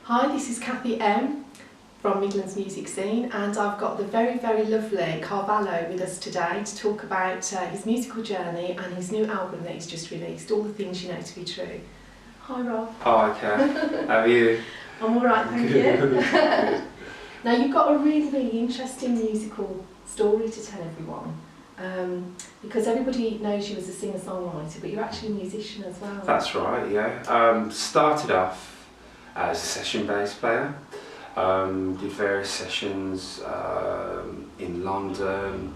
Hi, this is Kathy M from Midlands Music Scene, and I've got the very, very lovely Carvalho with us today to talk about his musical journey and his new album that he's just released, All the Things You Know to Be True. Hi Rob. Hi Kath, how are you? I'm alright, thank you. Now you've got a really, really interesting musical story to tell everyone. Because everybody knows you as a singer-songwriter, but you're actually a musician as well. That's right, yeah. Started off as a session bass player. Did various sessions in London,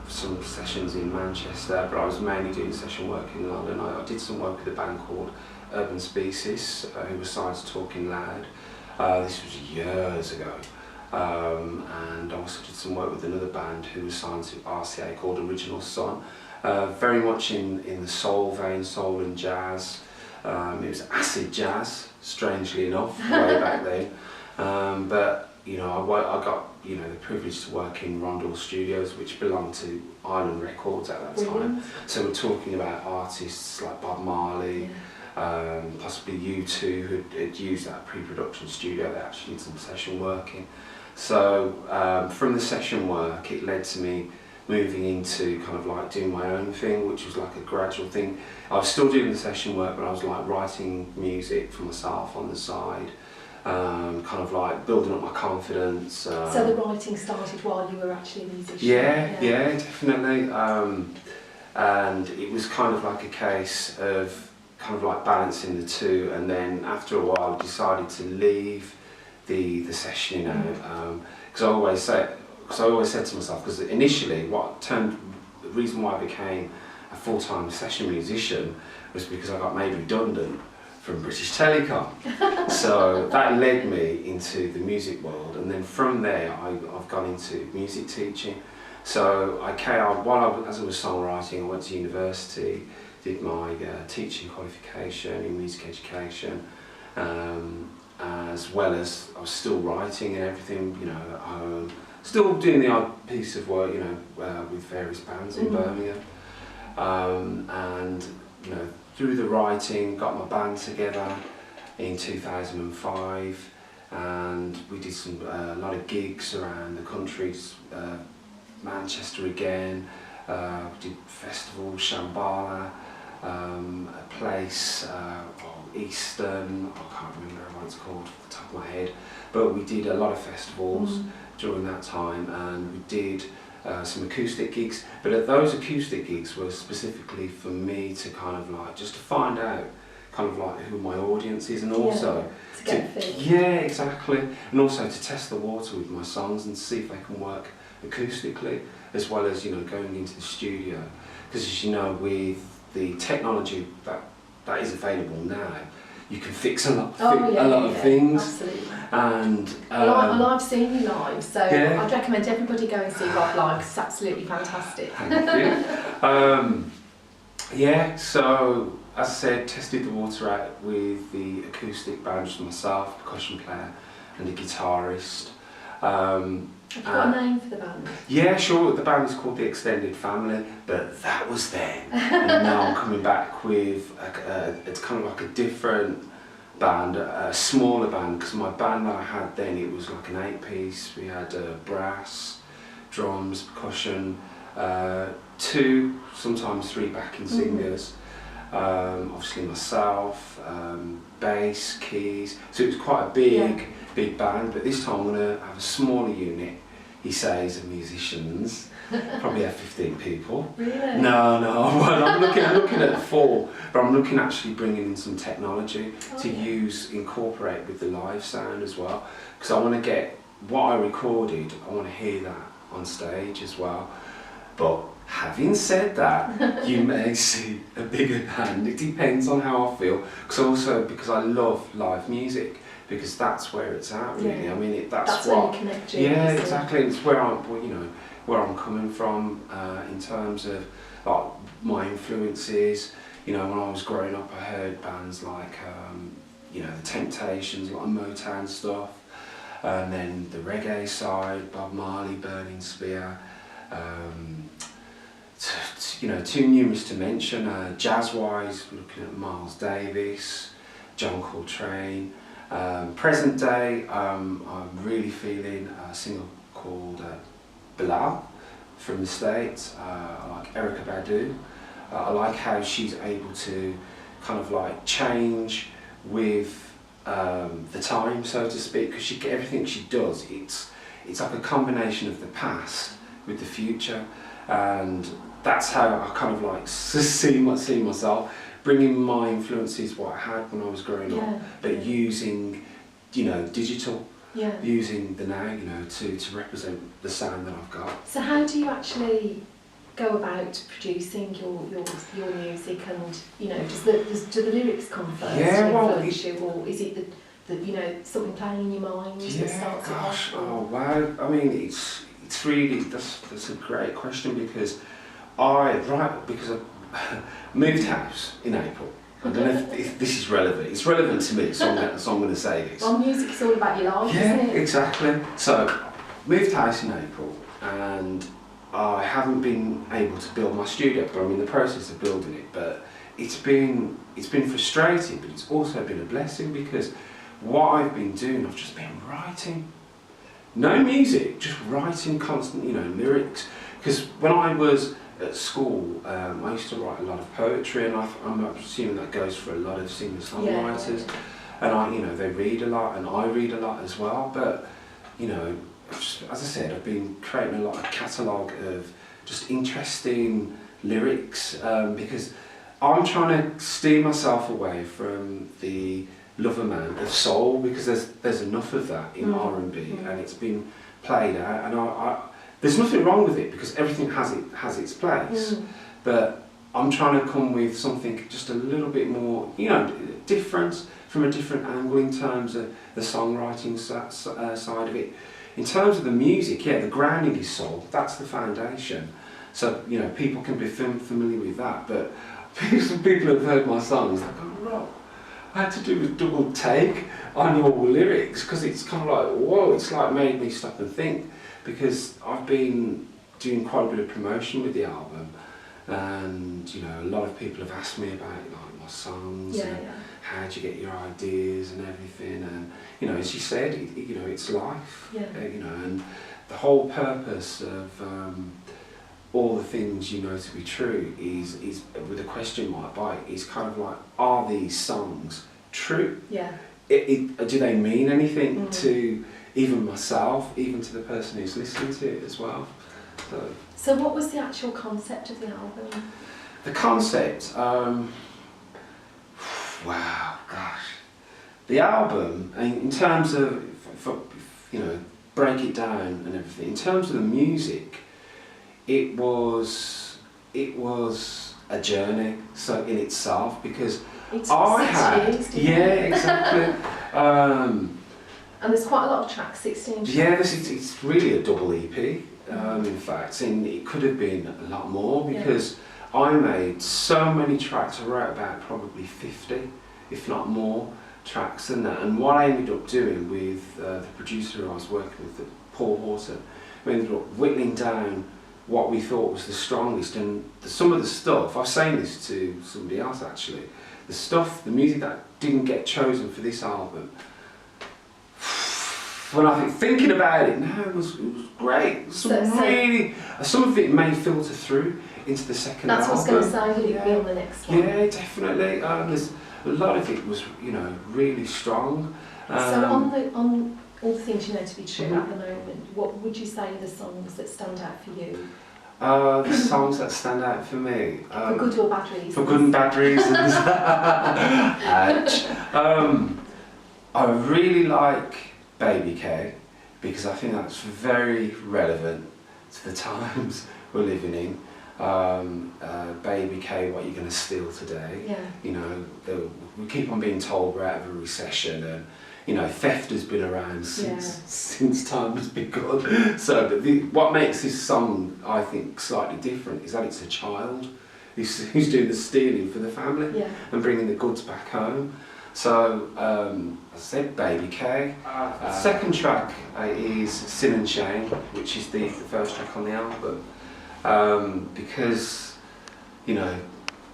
some sessions in Manchester, but I was mainly doing session work in London. I did some work with a band called Urban Species, who was signed to Talking Loud. This was years ago. And I also did some work with another band who was signed to RCA called Original Son. Very much in the soul vein, soul and jazz. It was acid jazz, strangely enough, way back then. But you know, I got the privilege to work in Rondell Studios, which belonged to Island Records at that time. So we're talking about artists like Bob Marley, possibly U2, who had used that pre-production studio. They actually did some session working. So from the session work, it led to me moving into kind of like doing my own thing, which was like a gradual thing. I was still doing the session work, but I was like writing music for myself on the side, kind of like building up my confidence. So the writing started while you were actually a musician? Yeah, definitely. And it was kind of like a case of kind of like balancing the two, and then after a while I decided to leave the session, because I always said to myself, because initially the reason why I became a full-time session musician was because I got made redundant from British Telecom. So that led me into the music world, and then from there I've gone into music teaching. So as I was songwriting, I went to university, did my teaching qualification in music education, as well as I was still writing and everything, at home. Still doing the odd piece of work, with various bands in Birmingham. And, through the writing, got my band together in 2005, and we did a lot of gigs around the country, Manchester again, we did festivals, Shambhala, a place, Eastern, I can't remember what it's called off the top of my head, but we did a lot of festivals during that time, and we did some acoustic gigs, but those acoustic gigs were specifically for me to kind of like, just to find out kind of like who my audience is, and also to get a feel. Yeah, exactly, and also to test the water with my songs and see if they can work acoustically, as well as going into the studio, because as you know, with the technology that is available now, you can fix a lot of things. Absolutely. And I've seen you live, so I'd recommend everybody go and see Rob live, 'cause it's absolutely fantastic. Thank you. So as I said, tested the water out with the acoustic band, just myself, percussion player and a guitarist. Have you got a name for the band? Yeah, sure. The band is called The Extended Family, but that was then. And now I'm coming back with it's kind of like a different band, a smaller band, because my band that I had then, it was like an 8-piece. We had brass, drums, percussion, 2, sometimes 3 backing singers. Obviously myself, bass, keys. So it was quite a big band, but this time I'm going to have a smaller unit, he says, of musicians. Probably have 15 people. Really? No, well, I'm looking at 4, but I'm looking actually bringing in some technology to incorporate with the live sound as well, because I want to get what I recorded, I want to hear that on stage as well. But having said that, you may see a bigger band. It depends on how I feel, because I love live music, because that's where it's at, really. Yeah. I mean, that's where you connect. Yeah, exactly. It's where I'm coming from in terms of like my influences. When I was growing up, I heard bands like the Temptations, like Motown stuff, and then the reggae side, Bob Marley, Burning Spear. Too numerous to mention. Jazz-wise, looking at Miles Davis, John Coltrane, Present day, I'm really feeling a single called Bilal from the States. I like Erykah Badu. I like how she's able to kind of like change with the time, so to speak, because everything she does, it's like a combination of the past with the future, and that's how I kind of like see myself, bringing my influences, what I had when I was growing up, but using, you know, digital, using the now, you know, to represent the sound that I've got. So how do you actually go about producing your music, and you know, do the lyrics come first to influence you, or is it the you know, something playing in your mind that starts gosh, it off? oh wow, I mean it's really, that's a great question, because I moved house in April. I don't know if this is relevant. It's relevant to me, so I'm going to say this. Well, music is all about your life, isn't it? Exactly. So, moved house in April, and I haven't been able to build my studio, but I'm in the process of building it. But it's been frustrating, but it's also been a blessing, because what I've been doing, I've just been writing. No music, just writing constant, you know, lyrics. Because when I was at school, I used to write a lot of poetry, and I'm assuming that goes for a lot of singer-songwriters. And you know, they read a lot, and I read a lot as well. But you know, as I said, I've been creating a lot of catalogue of just interesting lyrics, because I'm trying to steer myself away from the lover man of soul, because there's enough of that in R&B, and it's been played out, and there's nothing wrong with it, because everything has its place. But I'm trying to come with something just a little bit more, you know, different, from a different angle in terms of the songwriting side of it. In terms of the music, the grounding is soul. That's the foundation. So you know, people can be familiar with that. But people have heard my songs, like, oh, Rob, I had to do a double take on your lyrics, because it's kind of like, whoa, it's like made me stop and think, because I've been doing quite a bit of promotion with the album, and you know, a lot of people have asked me about like my songs, and how do you get your ideas and everything, and you know, as you said, you know, it's life, you know, and the whole purpose of all the things you know to be true is with a question mark by it, is kind of like, are these songs true? Do they mean anything to even myself, even to the person who's listening to it as well? So what was the actual concept of the album? The concept, wow, gosh. The album, in terms of, you know, break it down and everything, in terms of the music, it was a journey, so in itself, because it's I 6 had, years, exactly. And there's quite a lot of tracks, 16 tracks. Yeah, it's really a double EP, in fact, and it could have been a lot more, because I made so many tracks. I wrote about probably 50, if not more, tracks than that. And what I ended up doing with the producer who I was working with, Paul Horton, we ended up whittling down what we thought was the strongest, and some of the stuff, I was saying this to somebody else actually, the music that didn't get chosen for this album, when I thinking about it now, it was great. Some of it may filter through into the second album. That's what I was going to say, will it be on the next one? Yeah, definitely. There's a lot of it was, you know, really strong. So on all the things you know to be true at the moment, what would you say are the songs that stand out for you? The songs that stand out for me. For good or bad reasons? For good and bad reasons. I really like Baby K, because I think that's very relevant to the times we're living in. Baby K, what you're going to steal today. You know, we keep on being told we're out of a recession, and you know, theft has been around since time has begun. So, but what makes this song, I think, slightly different is that it's a child who's doing the stealing for the family and bringing the goods back home. So, as I said, Baby K. Second track is Sin and Shame, which is the first track on the album, because, you know,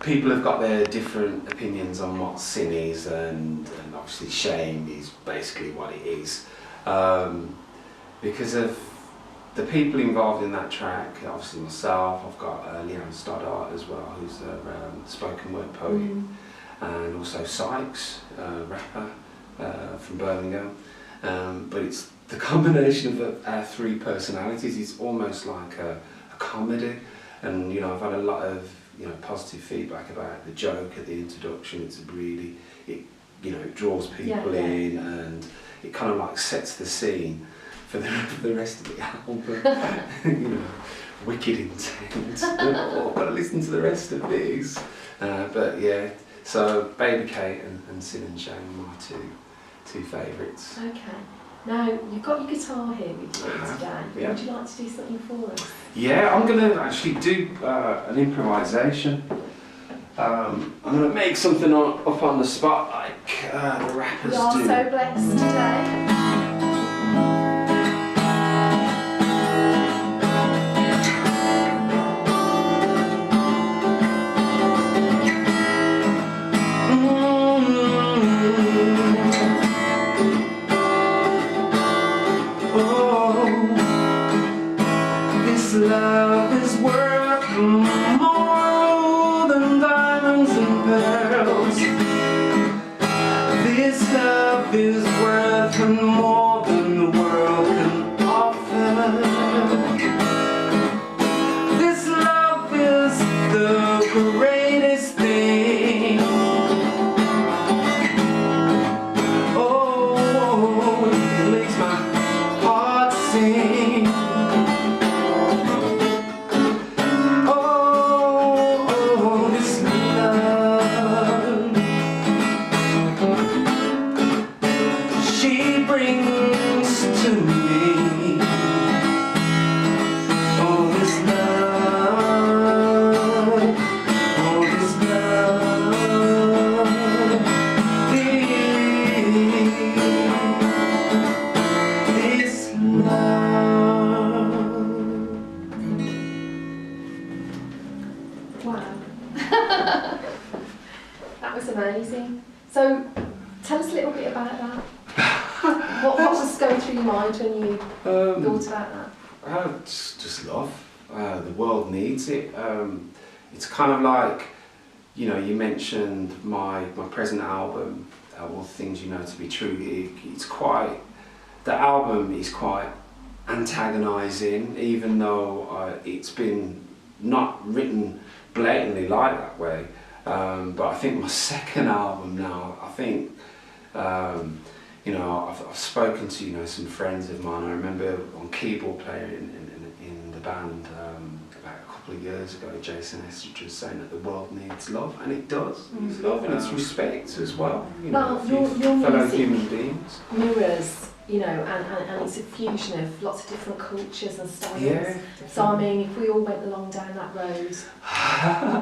people have got their different opinions on what sin is, and obviously shame is basically what it is. Because of the people involved in that track, obviously myself, I've got Leanne Stoddart as well, who's a spoken word poet, and also Sykes, rapper from Birmingham. But it's the combination of our three personalities. It's almost like a comedy, and I've had a lot of positive feedback about the joke at the introduction. It's really, it draws people in, and it kind of like sets the scene for the rest of the album. Wicked intense. I've got to listen to the rest of these. But yeah, so Baby Kate and Sin and Shame are my two favourites. Okay. Now, you've got your guitar here with you today. Yeah. Would you like to do something for us? Yeah, I'm going to actually do an improvisation. I'm going to make something up on the spot like the rappers We are do. so blessed today. Love is worth more than diamonds and pearls. This love is worth more than the world can offer. This love is the greatest thing. Oh, it makes my heart sing. Wow. That was amazing. So, tell us a little bit about that. What was going through your mind when you thought about that? Just love. The world needs it. It's kind of like, you mentioned my present album, All the Things You Know to Be True. The album is quite antagonising, even though it's been not written blatantly like that way. But I think my second album now, I think, I've spoken to, some friends of mine. I remember on keyboard player in the band about a couple of years ago, Jason Estridge was saying that the world needs love, and it does. It's love and it's respect as well. Well, your fellow music human beings. mirrors, and it's a fusion of lots of different cultures and styles. Yeah. So I mean, if we all went along down that road,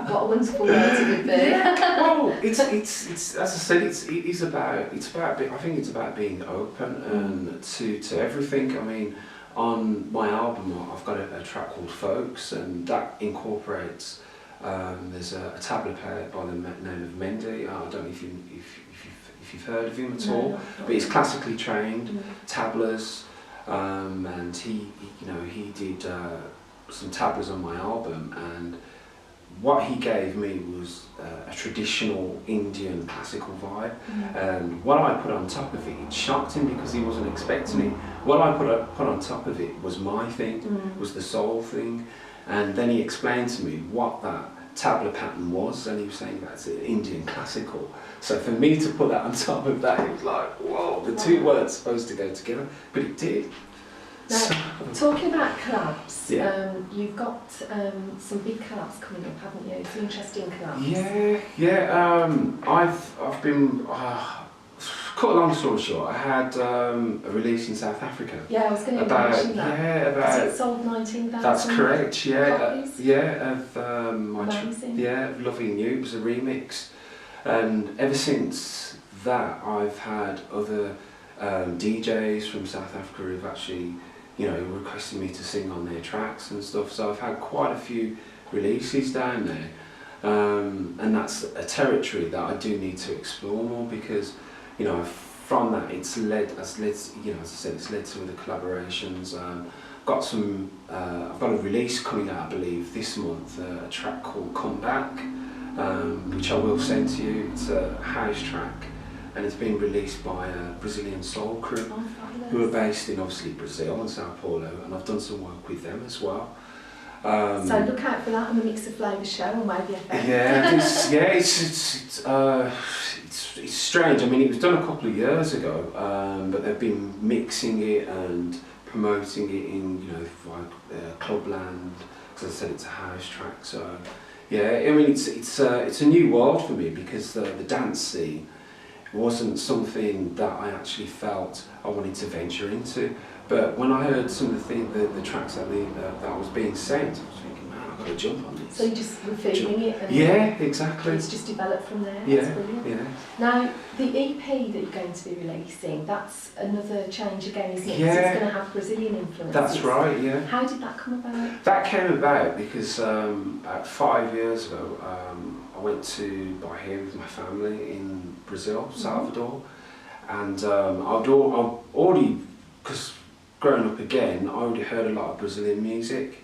what a wonderful world it would be. Well, it's as I said, I think it's about being open and to everything. I mean, on my album, I've got a track called Folks, and that incorporates. There's a tabla player by the name of Mendy. I don't know if you've heard of him at all, but he's classically trained, tablas, and he did some tablas on my album, and what he gave me was a traditional Indian classical vibe, and what I put on top of it shocked him because he wasn't expecting it. What I put on top of it was my thing, was the soul thing, and then he explained to me what that tabla pattern was, and he was saying that's Indian classical. So for me to put that on top of that, it was like, whoa, the two weren't supposed to go together, but it did. Now, talking about collabs, Yeah. you've got some big collabs coming up, haven't you? Some interesting collabs. Yeah. I've been. Cut a long story short, I had a release in South Africa. Yeah, I was going to mention that. Yeah, about. Has it sold 19,000? That's correct. Yeah, copies? of my Amazing. of Loving You. It was a remix, and ever since that, I've had other DJs from South Africa who've actually, requested me to sing on their tracks and stuff. So I've had quite a few releases down there. And that's a territory that I do need to explore more, because, you know, from that it's led, you know, as I said, it's led to other collaborations. Got some, I've got a release coming out, I believe, this month, a track called Come Back, which I will send to you. It's a house track, and it's been released by a Brazilian soul crew who are based in, obviously, Brazil and Sao Paulo, and I've done some work with them as well. So look out for that on the Mix of Flavours show on Wavy FM. Yeah, it's strange. I mean, it was done a couple of years ago, but they've been mixing it and promoting it in, you know, like Clubland. As I said, it's a house track. So yeah, I mean, it's a new world for me, because the dance scene wasn't something that I actually felt I wanted to venture into. But when I heard some of the tracks that was being sent, I was thinking, man, I've got to jump on this. So you just were feeling it? And yeah, exactly. It's just developed from there. Yeah, that's brilliant. yeah. Now, the EP that you're going to be releasing, that's another change again, isn't it? Yeah. 'Cause it's going to have Brazilian influences. That's right, yeah. How did that come about? That came about because about 5 years ago, I went to Bahia with my family in Brazil, Salvador, and I'd already, because growing up again, I already heard a lot of Brazilian music.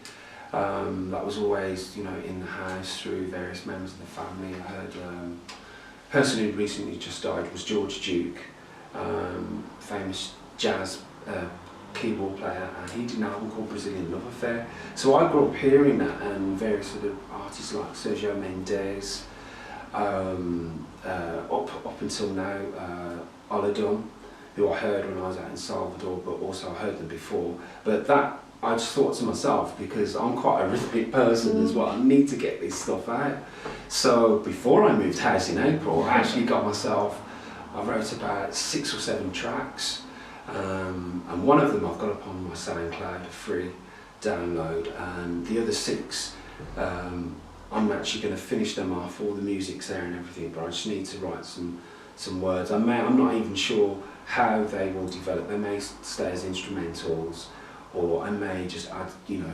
That was always, you know, in the house through various members of the family. I heard person who recently just died was George Duke, famous jazz keyboard player, and he did an album called Brazilian Love Affair. So I grew up hearing that, and various sort of artists like Sergio Mendes, up until now, Oladum, who I heard when I was out in Salvador, but also I heard them before. But that, I just thought to myself, because I'm quite a rhythmic person as well, I need to get this stuff out. So before I moved house in April, I actually got myself, I wrote about 6 or 7 tracks, and one of them I've got up on my SoundCloud, a free download, and the other 6, I'm actually going to finish them off. All the music's there and everything, but I just need to write some words. I'm not even sure how they will develop. They may stay as instrumentals, or I may just add, you know,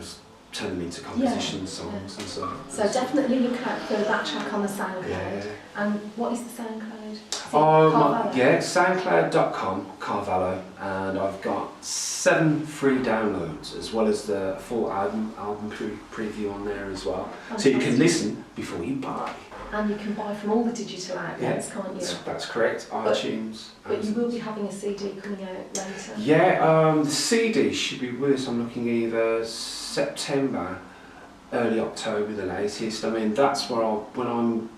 turn them into composition songs and so. So definitely look out for that track on the SoundCloud. Yeah. And what is the SoundCloud? Yeah, soundcloud.com, Carvalho, and I've got 7 free downloads, as well as the full album preview on there as well. Fantastic. So you can listen before you buy. And you can buy from all the digital outlets, can't you? That's correct, iTunes. But you will be having a CD coming out later? Yeah, the CD should be with us, I'm looking either September, early October the latest. I mean, that's where when I'm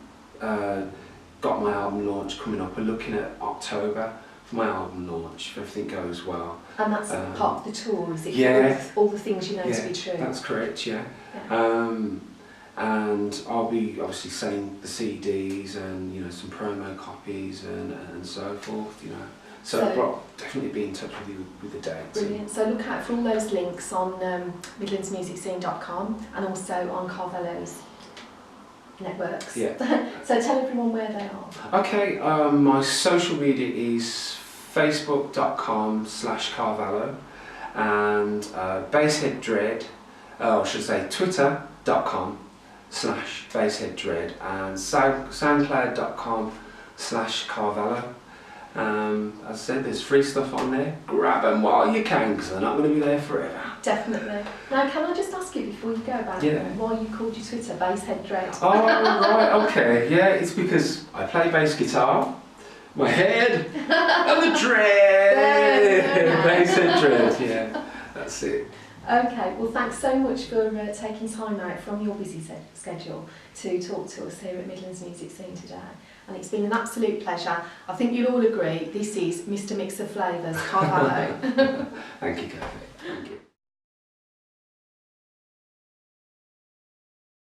got my album launch coming up, we're looking at October for my album launch, if everything goes well. And that's part of the tour, is it? Yeah. All the things you know to be true? That's correct, yeah. Yeah. And I'll be obviously selling the CDs and, you know, some promo copies and so forth, you know. So I'll definitely be in touch with you with the dates. Brilliant. So look out for all those links on midlandsmusicscene.com and also on Carvalho's networks. Yeah. So tell everyone where they are. Okay, my social media is facebook.com/Carvalho, and bassheaddread, or I should say twitter.com/bassheaddread, and soundcloud.com/Carvalho. As I said, there's free stuff on there. Grab them while you can, because they're not going to be there forever. Definitely. Now, can I just ask you before you go about why you called your Twitter Basshead Dread? Oh, right, okay. Yeah, it's because I play bass guitar, my head, and the dread. Basshead Dread, yeah, that's it. Okay, well thanks so much for taking time out from your busy schedule to talk to us here at Midlands Music Scene today. And it's been an absolute pleasure. I think you'll all agree this is Mr. Mix of Flavours, Carvalho. Thank you, Kathy. Thank you.